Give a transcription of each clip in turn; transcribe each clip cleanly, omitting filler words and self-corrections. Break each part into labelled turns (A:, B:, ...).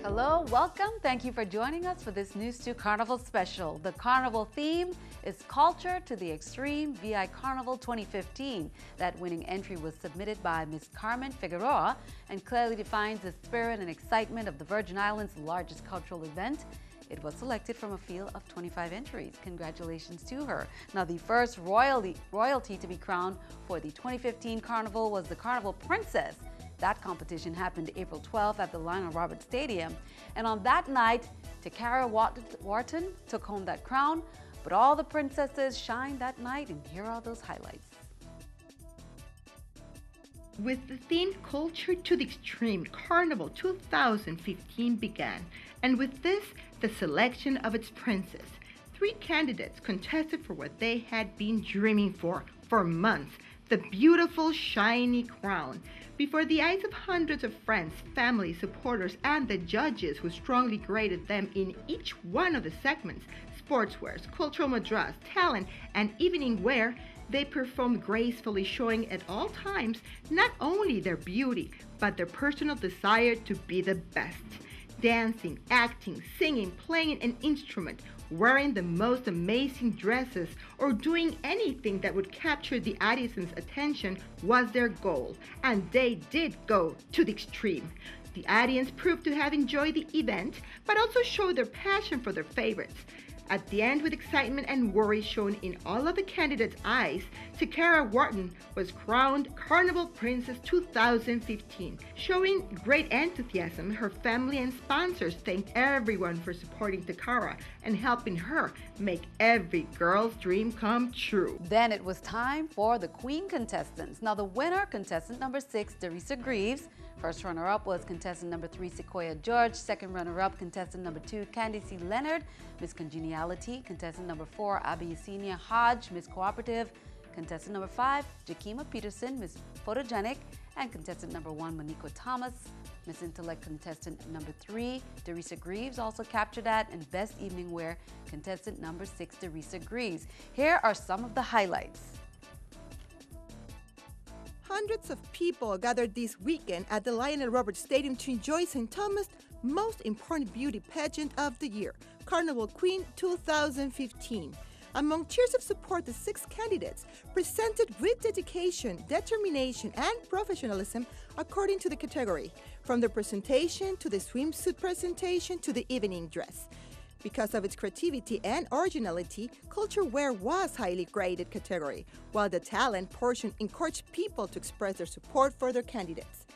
A: Hello, welcome. Thank you for joining us for this NEWS2 Carnival special. The Carnival theme is Culture to the Extreme VI Carnival 2015. That winning entry was submitted by Ms. Carmen Figueroa and clearly defines the spirit and excitement of the Virgin Islands' largest cultural event. It was selected from a field of 25 entries. Congratulations to her. Now, the first royalty to be crowned for the 2015 Carnival was the Carnival Princess. That competition happened April 12th at the Lionel Roberts Stadium. And on that night, Wharton took home that crown, but all the princesses shined that night, and here are those highlights.
B: With the theme Culture to the Extreme, Carnival 2015 began, and with this, the selection of its princess. 3 candidates contested for what they had been dreaming for months, the beautiful, shiny crown. Before the eyes of hundreds of friends, family, supporters, and the judges who strongly graded them in each one of the segments, sportswear, cultural madras, talent, and evening wear, they performed gracefully, showing at all times not only their beauty, but their personal desire to be the best. Dancing, acting, singing, playing an instrument, wearing the most amazing dresses, or doing anything that would capture the audience's attention was their goal, and they did go to the extreme. The audience proved to have enjoyed the event, but also showed their passion for their favorites. At the end, with excitement and worry shown in all of the candidates' eyes, Wharton was crowned Carnival Princess 2015. Showing great enthusiasm, her family and sponsors thanked everyone for supporting Takara and helping her make every girl's dream come true.
A: Then it was time for the Queen contestants. Now the winner, contestant number 6, Derisa Greaves. First runner-up was contestant number 3, Sequoia George. Second runner-up, contestant number 2, Candice Leonard, Miss Congeniality. Contestant number 4, Abby Yesenia Hodge, Miss Cooperative. Contestant number 5, Jakima Peterson, Miss Photogenic. And contestant number 1, Monico Thomas, Miss Intellect. Contestant number 3, Derisa Greaves also captured that. And Best Evening Wear, contestant number 6, Derisa Greaves. Here are some of the highlights.
C: Hundreds of people gathered this weekend at the Lionel Roberts Stadium to enjoy St. Thomas' most important beauty pageant of the year, Carnival Queen 2015. Among cheers of support, the 6 candidates presented with dedication, determination, and professionalism according to the category, from the presentation to the swimsuit presentation to the evening dress. Because of its creativity and originality, culture wear was highly graded category, while the talent portion encouraged people to express their support for their candidates.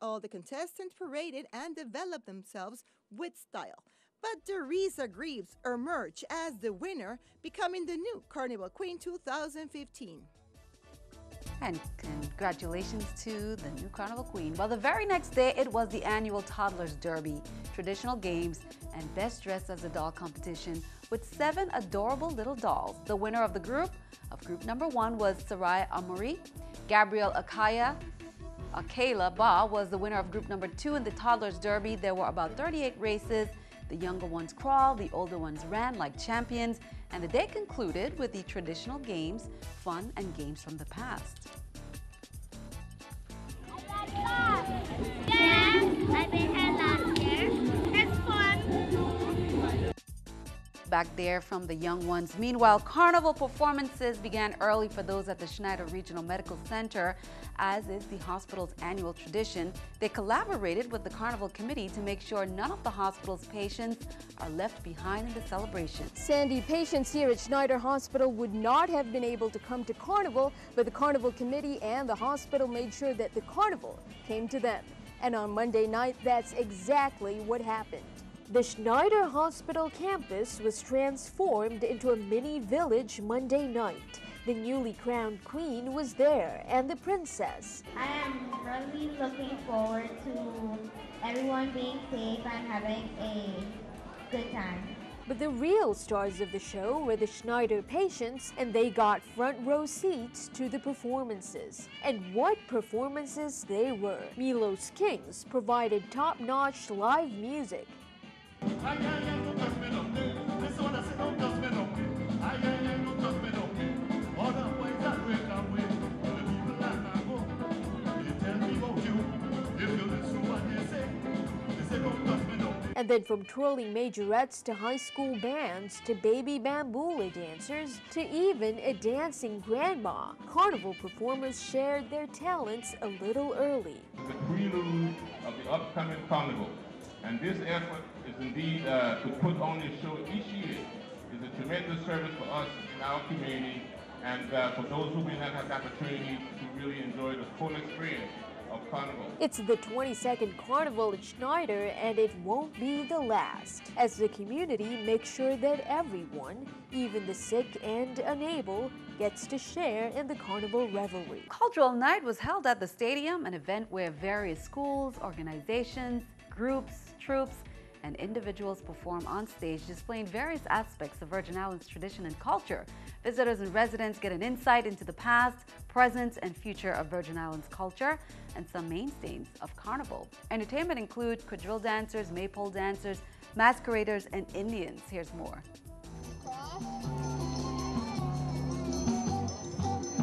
C: All the contestants paraded and developed themselves with style. But Derisa Greaves emerged as the winner, becoming the new Carnival Queen 2015.
A: And congratulations to the new Carnival Queen. Well, the very next day, it was the annual Toddlers Derby, traditional games, and best dressed as a doll competition with 7 adorable little dolls. The winner of group number 1 was Sarai Amori. Gabrielle Akela Ba was the winner of group number 2 in the Toddlers Derby. There were about 38 races. The younger ones crawled, the older ones ran like champions, and the day concluded with the traditional games, fun, and games from the past.
D: Yeah, I've been here last year. It's fun.
A: back there from the young ones. Meanwhile, carnival performances began early for those at the Schneider Regional Medical Center, as is the hospital's annual tradition. They collaborated with the Carnival Committee to make sure none of the hospital's patients are left behind in the celebration.
D: Sandy, patients here at Schneider Hospital would not have been able to come to Carnival, but the Carnival Committee and the hospital made sure that the Carnival came to them. And on Monday night, that's exactly what happened. The Schneider Hospital campus was transformed into a mini village Monday night. The newly crowned queen was there, and the princess.
E: I am really looking forward to everyone being safe and having a good time.
D: But the real stars of the show were the Schneider patients, and they got front row seats to the performances. And what performances they were! Milos Kings provided top-notch live music. And then from twirling majorettes to high school bands to baby bamboola dancers to even a dancing grandma, carnival performers shared their talents a little early.
F: The prelude of the upcoming carnival, and this effort is indeed to put on a show each year is a tremendous service for us in our community and for those who may not have the opportunity to really enjoy the full experience of Carnival.
D: It's the 22nd Carnival at Schneider, and it won't be the last, as the community makes sure that everyone, even the sick and unable, gets to share in the Carnival revelry.
A: Cultural Night was held at the stadium, an event where various schools, organizations, groups, troops, and individuals perform on stage, displaying various aspects of Virgin Islands tradition and culture. Visitors and residents get an insight into the past, present, and future of Virgin Islands culture and some mainstays of Carnival. Entertainment include quadrille dancers, maypole dancers, masqueraders, and Indians. Here's more.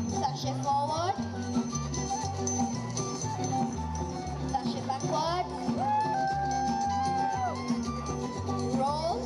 E: Sashay forward. Sashay backward. Roll.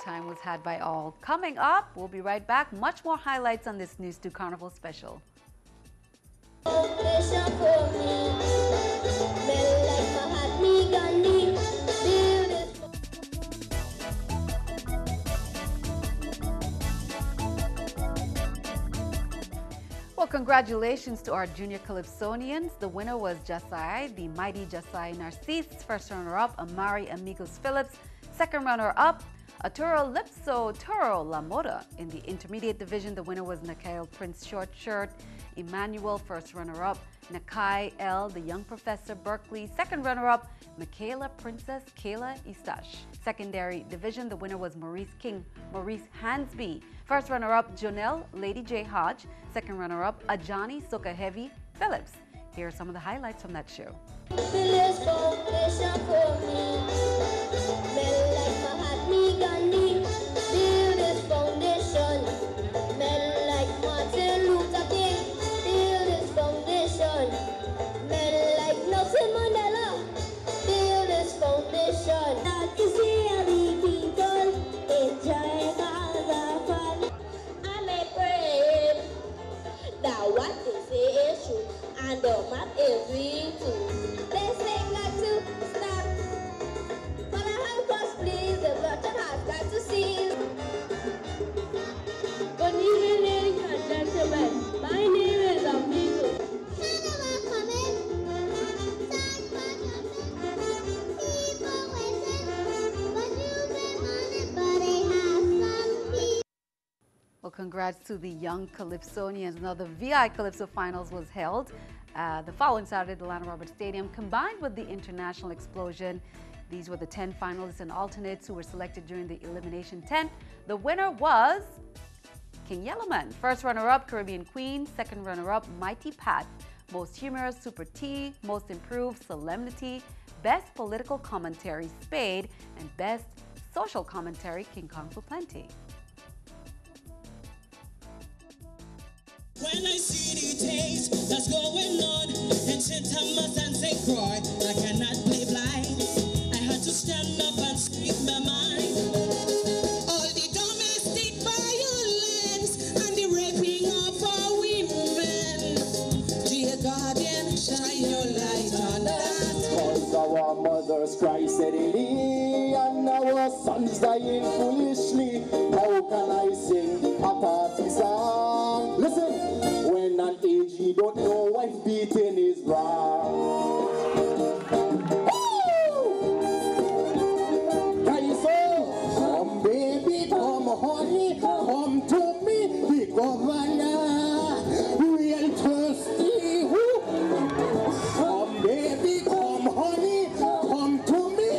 A: Time was had by all. Coming up, we'll be right back. Much more highlights on this News 2 Carnival special. Well, congratulations to our junior calypsonians. The winner was JAH-SYI, the mighty JAH-SYI Narcisse. First runner-up, AMARI Amigos Phillips. Second runner-up, ARTURO LYPSO TURO LAMOTTA. In the intermediate division, the winner was Nakail Prince Short Shirt Emmanuel. First runner-up, Nakai L, the young professor Berkeley. Second runner-up, Michaela Princess Kayla Istash. Secondary division, the winner was Maurice King Maurice Hansby. First runner-up, Jonelle Lady J Hodge. Second runner-up, Ajani Sokahevi Phillips. Here are some of the highlights from that show.
E: And the map is real too. They say not to stop. But I help us please, the Virgin has got to see. Good evening, ladies and gentlemen. My name is AMIGO.
A: Well, Congrats to the young Calypsonians. Now, the VI Calypso Finals was held the following Saturday at the Lionel Roberts Stadium. Combined with the International Explosion, these were the 10 finalists and alternates who were selected during the Elimination 10. The winner was King Yellowman. First runner-up, Caribbean Queen. Second runner-up, Mighty Pat. Most humorous, Super T. Most improved, Solemnity. Best political commentary, Spade. And best social commentary, King Kong for Plenty.
G: When I see the things that's going on in St. Thomas and St. Croix, I cannot play blind. I had to stand up and speak my mind. All the domestic violence and the raping of our women. Dear Guardian, shine your light on that. Cause our mothers cry steadily and our sons dying foolishly. How can I sing a party song? Listen. When an AG don't know wife beating is wrong. Can you say, come baby, come honey, come to me, the governor, real thirsty. Come baby, come honey, come to me,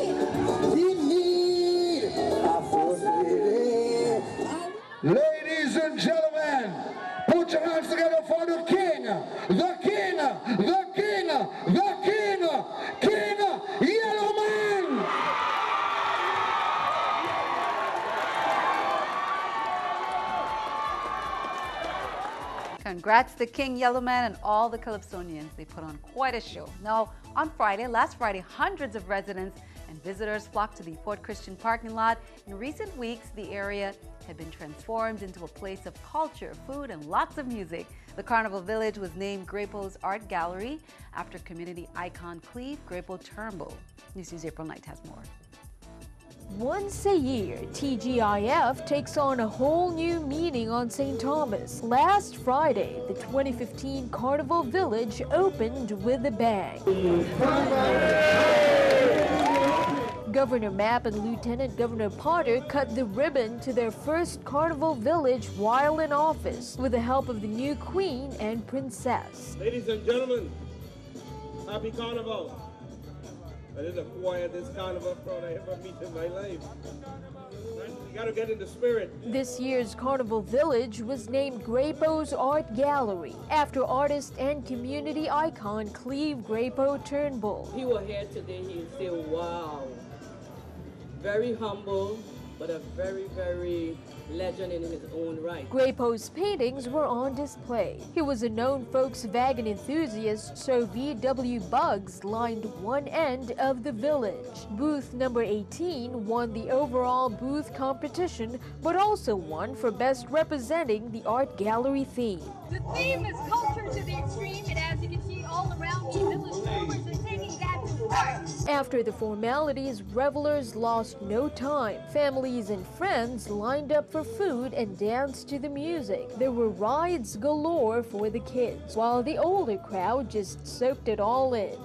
G: we need a first lady. Ladies and gentlemen, put your hands together for the king, the king, the king, the king, King Yellowman.
A: Congrats to King Yellowman and all the Calypsonians. They put on quite a show. Now, on last Friday, hundreds of residents and visitors flocked to the Fort Christian parking lot. In recent weeks, the area had been transformed into a place of culture, food, and lots of music. The Carnival Village was named GRAPO'S Art Gallery after community icon Cleve Grapo Turnbull. NEWS2's April Knight has more.
D: Once a year, TGIF takes on a whole new meaning on St. Thomas. Last Friday, the 2015 Carnival Village opened with a bang. Governor MAPP and Lieutenant Governor Potter cut the ribbon to their first Carnival Village while in office, with the help of the new Queen and Princess.
H: Ladies and gentlemen, happy Carnival. That is the quietest Carnival crowd I ever meet in my life. You gotta get in the spirit.
D: This year's Carnival Village was named GRAPO'S Art Gallery after artist and community icon Cleve Grapo Turnbull.
I: He was here today, he would say, wow. Very humble, but a very, very legend in his own right.
D: Grapo's paintings were on display. He was a known Volkswagen enthusiast, so VW Bugs lined one end of the village. Booth number 18 won the overall booth competition, but also won for best representing the art gallery theme.
J: The theme is culture to the extreme, and as you can see all around me, village farmers are taking that to heart.
D: After the formalities, revelers lost no time. Families and friends lined up for food and danced to the music. There were rides galore for the kids, while the older crowd just soaked it all in.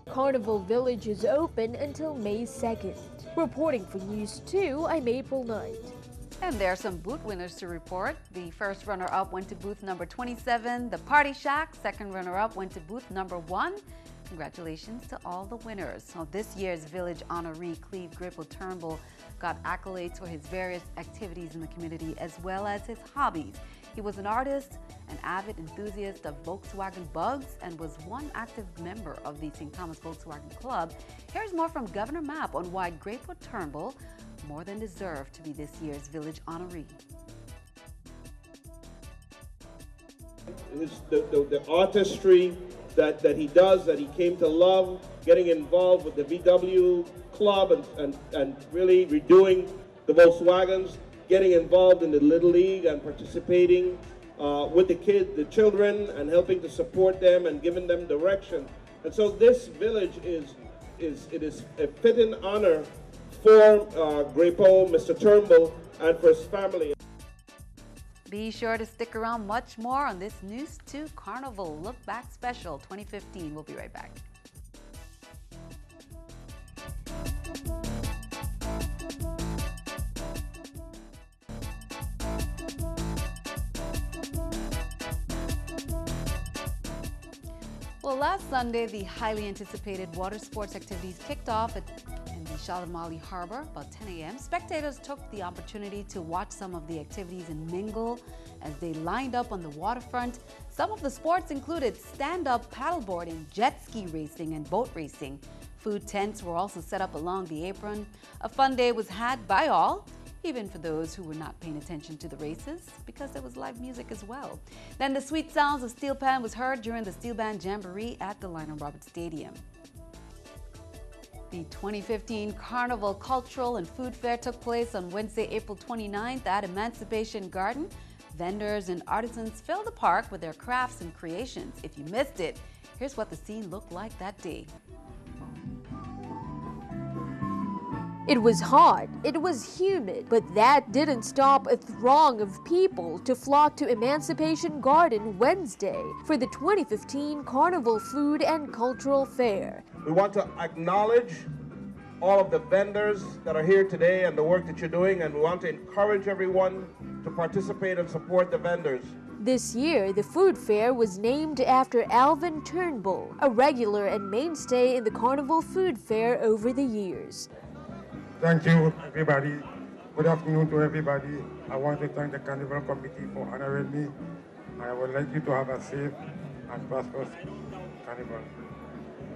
D: Carnival Village is open until May 2nd. Reporting for NEWS2, I'm April Knight.
A: And there are some booth winners to report. The first runner-up went to booth number 27, the Party Shack. Second runner-up went to booth number 1. Congratulations to all the winners. So this year's village honoree, Cleve Grapo Turnbull, got accolades for his various activities in the community as well as his hobbies. He was an artist, an avid enthusiast of Volkswagen Bugs, and was one active member of the St. Thomas Volkswagen Club. Here's more from Governor MAPP on why Grapo Turnbull more than deserved to be this year's village honoree.
H: The artistry that he does, that he came to love, getting involved with the VW Club and really redoing the Volkswagens, getting involved in the Little League and participating with the children and helping to support them and giving them direction. And so this village is a fitting honor for Grapo, Mr. Turnbull, and for his family.
A: Be sure to stick around. Much more on this NEWS2 Carnival Look Back Special 2015. We'll be right back. Well, last Sunday, the highly anticipated water sports activities kicked off in the Shalimali Harbor about 10 a.m. Spectators took the opportunity to watch some of the activities and mingle as they lined up on the waterfront. Some of the sports included stand-up paddleboarding, jet ski racing, and boat racing. Food tents were also set up along the apron. A fun day was had by all, even for those who were not paying attention to the races, because there was live music as well. Then the sweet sounds of steel pan was heard during the Steel Band Jamboree at the Lionel Roberts Stadium. The 2015 Carnival Cultural and Food Fair took place on Wednesday, April 29th at Emancipation Garden. Vendors and artisans filled the park with their crafts and creations. If you missed it, here's what the scene looked like that day.
D: It was hot, it was humid, but that didn't stop a throng of people to flock to Emancipation Garden Wednesday for the 2015 Carnival Food and Cultural Fair.
H: We want to acknowledge all of the vendors that are here today and the work that you're doing, and we want to encourage everyone to participate and support the vendors.
D: This year, the food fair was named after Alvin Turnbull, a regular and mainstay in the Carnival Food Fair over the years.
K: Thank you, everybody. Good afternoon to everybody. I want to thank the Carnival Committee for honoring me, and I would like you to have a safe and prosperous Carnival.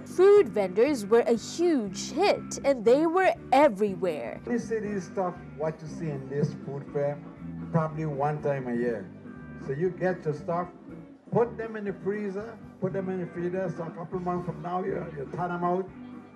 D: Food vendors were a huge hit, and they were everywhere.
L: You see this stuff, what you see in this food fair, probably one time a year. So you get your stuff, put them in the freezer, put them in the freezer, so a couple months from now, you turn them out,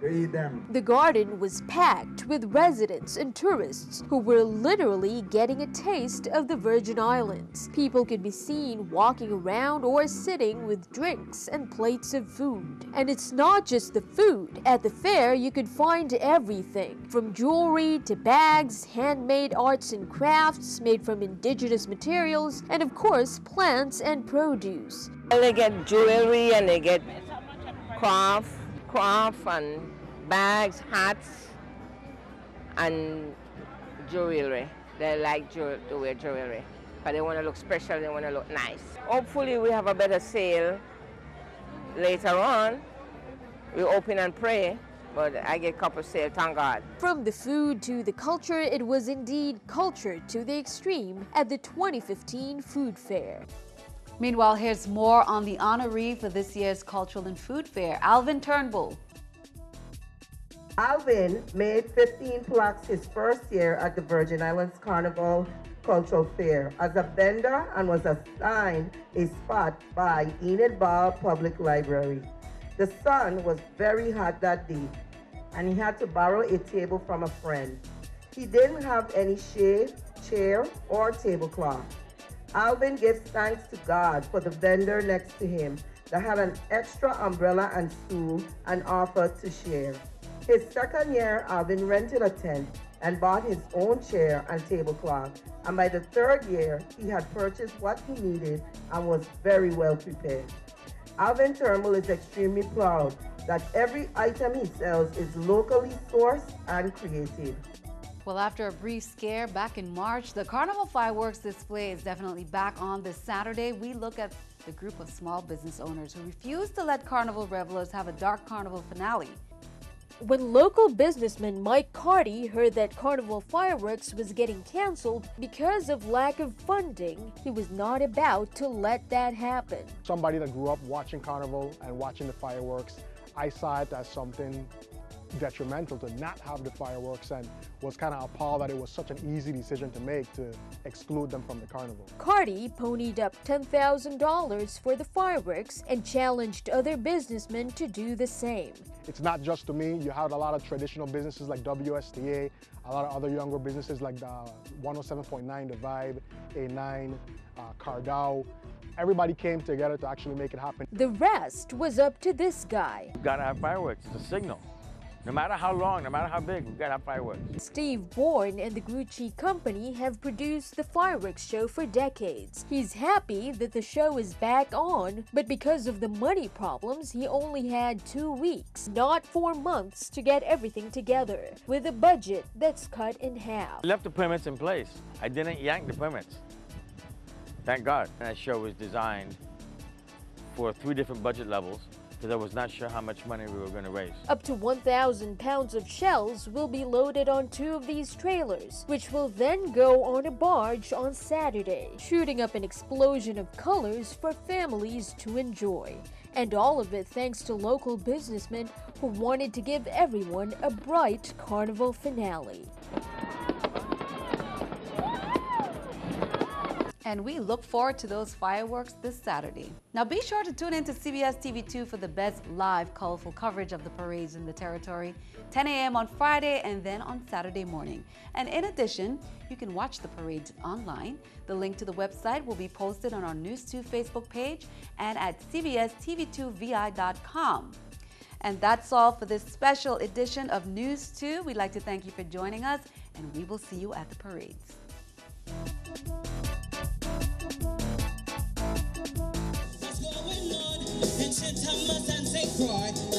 L: you eat them.
D: The garden was packed with residents and tourists who were literally getting a taste of the Virgin Islands. People could be seen walking around or sitting with drinks and plates of food. And it's not just the food. At the fair, you could find everything from jewelry to bags, handmade arts and crafts made from indigenous materials, and of course, plants and produce.
M: They get jewelry and they get craft and bags, hats, and jewelry. They like to wear jewelry, but they want to look special, they want to look nice. Hopefully we have a better sale later on. We open and pray, but I get a couple sales, thank God.
D: From the food to the culture, it was indeed culture to the extreme at the 2015 Food Fair.
A: Meanwhile, here's more on the honoree for this year's Cultural and Food Fair, Alvin Turnbull.
N: Alvin made 15 plaques his first year at the Virgin Islands Carnival Cultural Fair as a vendor and was assigned a spot by Enid Ball Public Library. The sun was very hot that day, and he had to borrow a table from a friend. He didn't have any shade, chair, or tablecloth. Alvin gives thanks to God for the vendor next to him that had an extra umbrella and stool and offered to share. His second year, Alvin rented a tent and bought his own chair and tablecloth. And by the third year, he had purchased what he needed and was very well prepared. Alvin Turnbull is extremely proud that every item he sells is locally sourced and created.
A: Well, after a brief scare back in March, the Carnival fireworks display is definitely back on this Saturday. We look at the group of small business owners who refused to let Carnival revelers have a dark Carnival finale.
D: When local businessman Mike Carty heard that Carnival fireworks was getting canceled because of lack of funding, he was not about to let that happen.
O: Somebody that grew up watching Carnival and watching the fireworks, I saw it as something detrimental to not have the fireworks, and was kind of appalled that it was such an easy decision to make to exclude them from the carnival.
D: Carty ponied up $10,000 for the fireworks and challenged other businessmen to do the same.
O: It's not just to me. You had a lot of traditional businesses like WSTA, a lot of other younger businesses like the 107.9 The Vibe, A9, Carnival. Everybody came together to actually make it happen.
D: The rest was up to this guy.
P: We've got to have fireworks, it's a signal. No matter how long, no matter how big, we've got to have fireworks.
D: Steve Bourne and the Grucci Company have produced the fireworks show for decades. He's happy that the show is back on, but because of the money problems, he only had 2 weeks, not 4 months, to get everything together, with a budget that's cut in half.
P: I left the permits in place. I didn't yank the permits. Thank God. That show was designed for 3 different budget levels, because I was not sure how much money we were going to raise.
D: Up to 1,000 pounds of shells will be loaded on 2 of these trailers, which will then go on a barge on Saturday, shooting up an explosion of colors for families to enjoy. And all of it thanks to local businessmen who wanted to give everyone a bright carnival finale.
A: And we look forward to those fireworks this Saturday. Now be sure to tune in to CBS TV2 for the best live, colorful coverage of the parades in the territory, 10 a.m. on Friday and then on Saturday morning. And in addition, you can watch the parades online. The link to the website will be posted on our NEWS2 Facebook page and at cbstv2vi.com. And that's all for this special edition of NEWS2. We'd like to thank you for joining us, and we will see you at the parades.
G: St. Thomas and St. Croix.